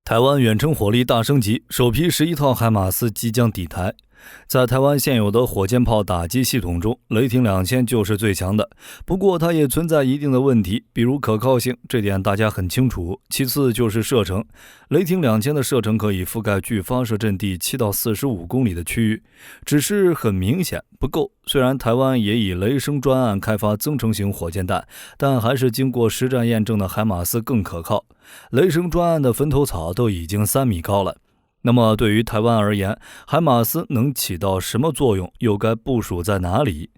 台湾远程火力大升级，首批11套海马斯即将抵台。在台湾现有的火箭炮打击系统中，雷霆2000就是最强的。不过它也存在一定的问题，比如可靠性，这点大家很清楚。其次就是射程，雷霆2000的射程可以覆盖距发射阵地7到45公里的区域，只是很明显不够。虽然台湾也以雷声专案开发增程型火箭弹，但还是经过实战验证的海马斯更可靠。雷声专案的坟头草都已经3米高了。那么对于台湾而言，海马斯能起到什么作用，又该部署在哪里？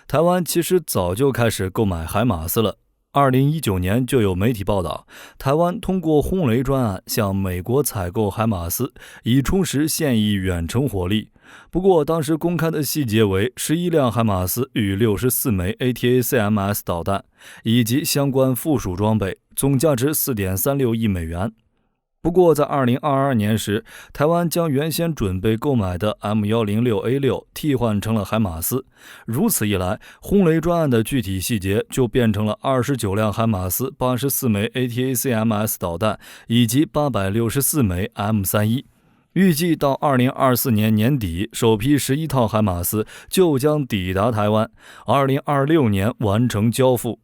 台湾其实早就开始购买海马斯了。2019年就有媒体报道，台湾通过轰雷专案向美国采购海马斯，以充实现役远程火力。不过当时公开的细节为11辆海马斯与64枚 ATACMS 导弹，以及相关附属装备，总价值4.36亿美元。不过在2022年时，台湾将原先准备购买的 M106A6 替换成了海马斯。如此一来，轰雷专案的具体细节就变成了29辆海马斯、84枚 ATACMS 导弹以及864枚 M31。预计到2024年年底，首批11套海马斯就将抵达台湾，2026年完成交付。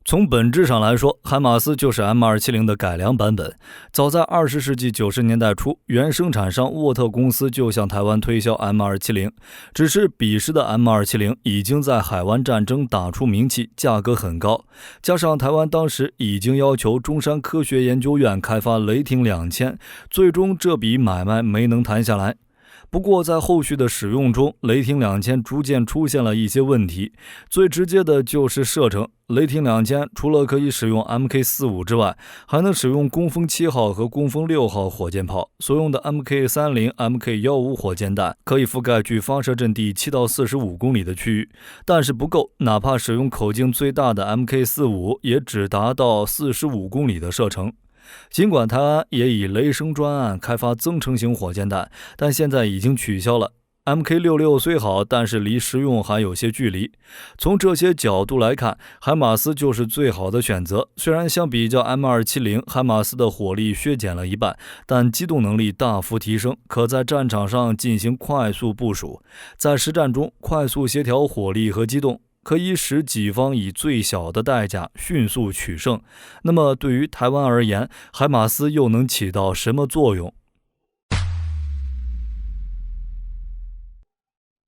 从本质上来说，海马斯就是 M270 的改良版本。早在20世纪90年代初，原生产商沃特公司就向台湾推销 M270， 只是彼时的 M270 已经在海湾战争打出名气，价格很高，加上台湾当时已经要求中山科学研究院开发雷霆2000，最终这笔买卖没能谈下来。不过在后续的使用中，雷霆2000逐渐出现了一些问题，最直接的就是射程。雷霆2000除了可以使用 MK45 之外，还能使用工蜂7号和工蜂6号火箭炮，所用的 MK30、MK15 火箭弹可以覆盖距发射阵地7到45公里的区域，但是不够，哪怕使用口径最大的 MK45 也只达到45公里的射程。尽管台湾也以雷声专案开发增程型火箭弹，但现在已经取消了。MK66 虽好，但是离实用还有些距离。从这些角度来看，海马斯就是最好的选择。虽然相比较 M270， 海马斯的火力削减了一半，但机动能力大幅提升，可在战场上进行快速部署，在实战中快速协调火力和机动，可以使己方以最小的代价迅速取胜。那么对于台湾而言，海马斯又能起到什么作用？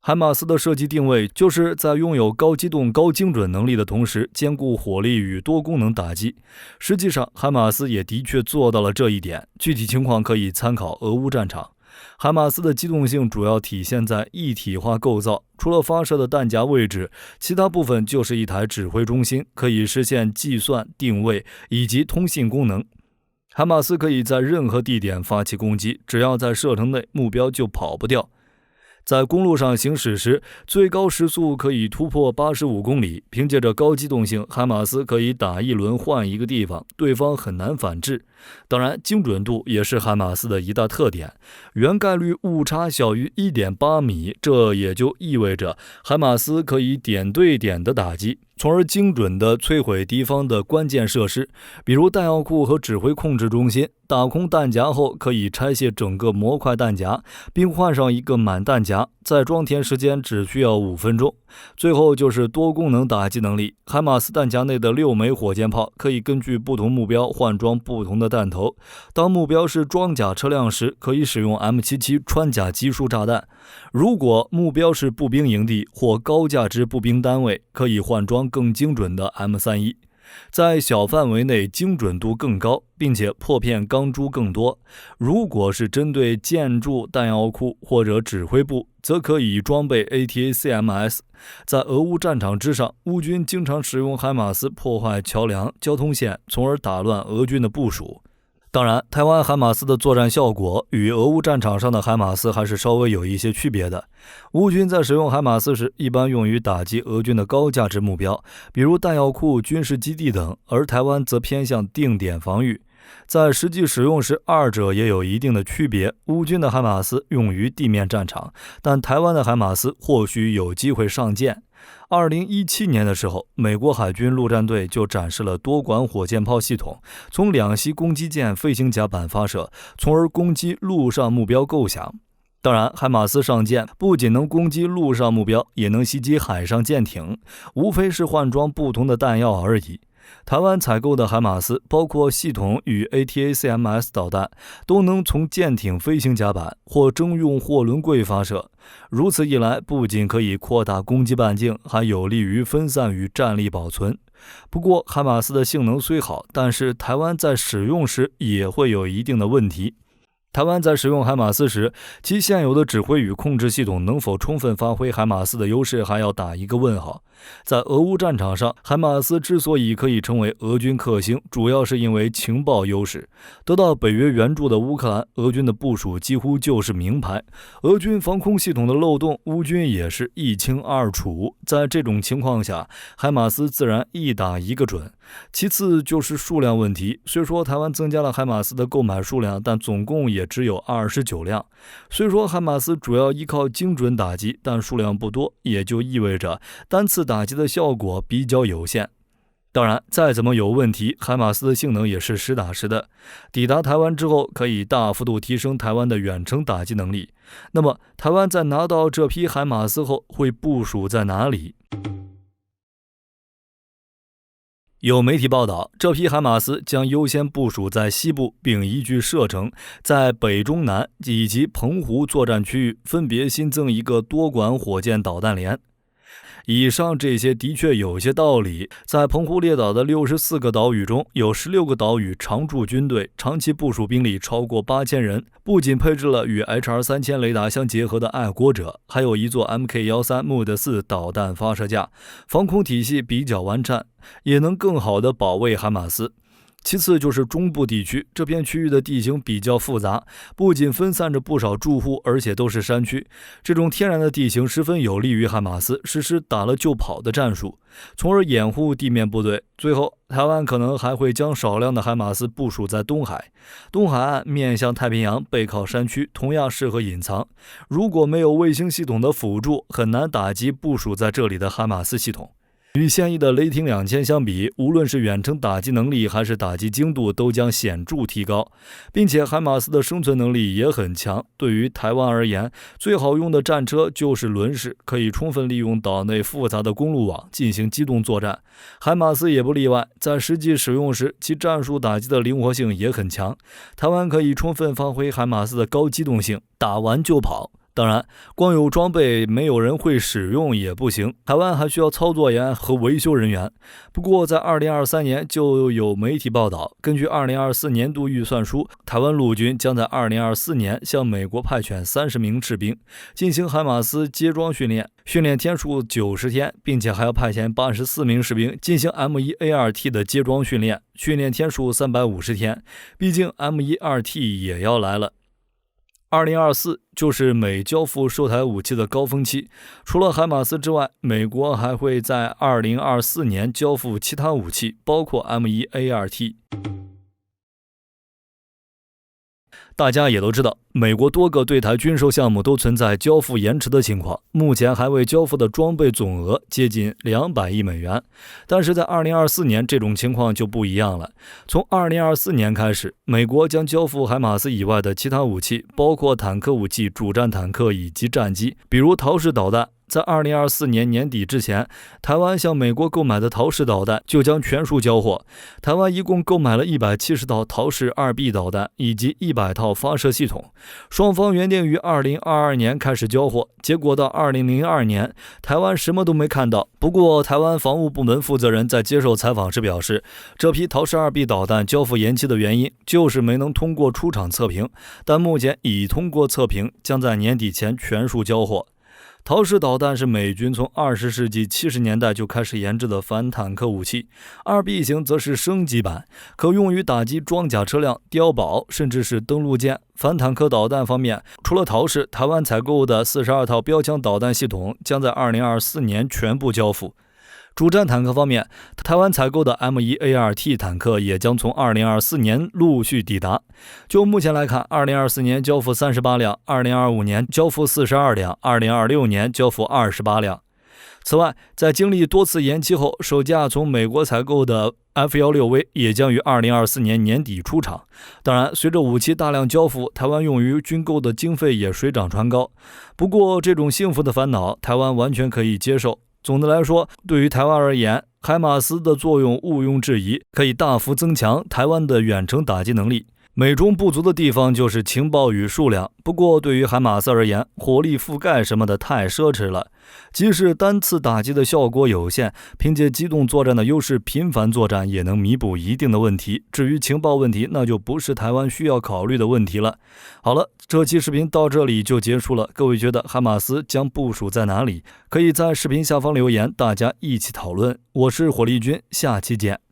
海马斯的设计定位就是在拥有高机动、高精准能力的同时，兼顾火力与多功能打击。实际上，海马斯也的确做到了这一点，具体情况可以参考俄乌战场。海马斯的机动性主要体现在一体化构造，除了发射的弹夹位置，其他部分就是一台指挥中心，可以实现计算、定位以及通信功能。海马斯可以在任何地点发起攻击，只要在射程内，目标就跑不掉。在公路上行驶时，最高时速可以突破85公里。凭借着高机动性，海马斯可以打一轮换一个地方，对方很难反制。当然，精准度也是海马斯的一大特点，原概率误差小于 1.8 米，这也就意味着海马斯可以点对点的打击，从而精准地摧毁敌方的关键设施，比如弹药库和指挥控制中心。打空弹夹后，可以拆卸整个模块弹夹，并换上一个满弹夹，再装填时间只需要5分钟。最后就是多功能打击能力，海马斯弹夹内的6枚火箭炮可以根据不同目标换装不同的弹头。当目标是装甲车辆时，可以使用 M77 穿甲集束炸弹；如果目标是步兵营地或高价值步兵单位，可以换装更精准的 M31。在小范围内精准度更高，并且破片钢珠更多。如果是针对建筑、弹药库或者指挥部，则可以装备 ATACMS。在俄乌战场之上，乌军经常使用海马斯破坏桥梁、交通线，从而打乱俄军的部署。当然，台湾海马斯的作战效果与俄乌战场上的海马斯还是稍微有一些区别的。乌军在使用海马斯时，一般用于打击俄军的高价值目标，比如弹药库、军事基地等，而台湾则偏向定点防御。在实际使用时，二者也有一定的区别。乌军的海马斯用于地面战场，但台湾的海马斯或许有机会上舰。2017年的时候，美国海军陆战队就展示了多管火箭炮系统，从两栖攻击舰飞行甲板发射，从而攻击陆上目标构想。当然，海马斯上舰不仅能攻击陆上目标，也能袭击海上舰艇，无非是换装不同的弹药而已。台湾采购的海马斯包括系统与 ATACMS 导弹，都能从舰艇飞行甲板或征用货轮柜发射。如此一来，不仅可以扩大攻击半径，还有利于分散与战力保存。不过，海马斯的性能虽好，但是台湾在使用时也会有一定的问题。台湾在使用海马斯时，其现有的指挥与控制系统能否充分发挥海马斯的优势，还要打一个问号。在俄乌战场上，海马斯之所以可以成为俄军克星，主要是因为情报优势。得到北约援助的乌克兰，俄军的部署几乎就是名牌。俄军防空系统的漏洞，乌军也是一清二楚。在这种情况下，海马斯自然一打一个准。其次就是数量问题，虽说台湾增加了海马斯的购买数量，但总共也只有29辆。虽说海马斯主要依靠精准打击，但数量不多，也就意味着单次打击的效果比较有限。当然，再怎么有问题，海马斯的性能也是实打实的。抵达台湾之后，可以大幅度提升台湾的远程打击能力。那么，台湾在拿到这批海马斯后，会部署在哪里？有媒体报道，这批海马斯将优先部署在西部，并依据射程，在北中南以及澎湖作战区域分别新增一个多管火箭导弹连。以上这些的确有些道理。在澎湖列岛的64个岛屿中，有16个岛屿常驻军队，长期部署兵力超过8000人，不仅配置了与 HR3000 雷达相结合的爱国者，还有一座 MK13 MUD4 导弹发射架，防空体系比较完善，也能更好地保卫海马斯。其次就是中部地区，这片区域的地形比较复杂，不仅分散着不少住户，而且都是山区。这种天然的地形十分有利于海马斯实施打了就跑的战术，从而掩护地面部队。最后，台湾可能还会将少量的海马斯部署在东海。东海岸面向太平洋，背靠山区，同样适合隐藏。如果没有卫星系统的辅助，很难打击部署在这里的海马斯系统。与现役的雷霆2000相比，无论是远程打击能力还是打击精度都将显著提高，并且海马斯的生存能力也很强。对于台湾而言，最好用的战车就是轮式，可以充分利用岛内复杂的公路网进行机动作战。海马斯也不例外，在实际使用时，其战术打击的灵活性也很强。台湾可以充分发挥海马斯的高机动性，打完就跑。当然，光有装备没有人会使用也不行，台湾还需要操作员和维修人员。不过在2023年就有媒体报道，根据2024年度预算书，台湾陆军将在2024年向美国派遣30名士兵进行海马斯接装训练，训练天数90天，并且还要派遣84名士兵进行 M1A2T 的接装训练，训练天数350天。毕竟 M1A2T 也要来了。2024就是美交付售台武器的高峰期，除了海马斯之外，美国还会在2024年交付其他武器，包括 M1A2T。大家也都知道，美国多个对台军售项目都存在交付延迟的情况，目前还未交付的装备总额接近200亿美元。但是在2024年，这种情况就不一样了。从2024年开始，美国将交付海马斯以外的其他武器，包括坦克武器、主战坦克以及战机，比如陶式导弹。在2024年年底之前，台湾向美国购买的陶式导弹就将全数交货。台湾一共购买了170套陶式2B 导弹以及100套发射系统，双方原定于2022年开始交货，结果到2002年，台湾什么都没看到。不过，台湾防务部门负责人在接受采访时表示，这批陶式2B 导弹交付延期的原因就是没能通过出厂测评，但目前已通过测评，将在年底前全数交货。陶式导弹是美军从20世纪70年代就开始研制的反坦克武器， 2B 型则是升级版，可用于打击装甲车辆、碉堡，甚至是登陆舰。反坦克导弹方面，除了陶式，台湾采购的42套标枪导弹系统将在2024年全部交付。主战坦克方面，台湾采购的 M1A2T 坦克也将从2024年陆续抵达。就目前来看，2024年交付38辆，2025年交付42辆，2026年交付28辆。此外，在经历多次延期后，首架从美国采购的 F-16V 也将于2024年年底出厂。当然，随着武器大量交付，台湾用于军购的经费也水涨船高。不过，这种幸福的烦恼，台湾完全可以接受。总的来说，对于台湾而言，海马斯的作用毋庸置疑，可以大幅增强台湾的远程打击能力。美中不足的地方就是情报与数量，不过对于海马斯而言，火力覆盖什么的太奢侈了。即使单次打击的效果有限，凭借机动作战的优势，频繁作战也能弥补一定的问题。至于情报问题，那就不是台湾需要考虑的问题了。好了，这期视频到这里就结束了。各位觉得海马斯将部署在哪里？可以在视频下方留言，大家一起讨论。我是火力军，下期见。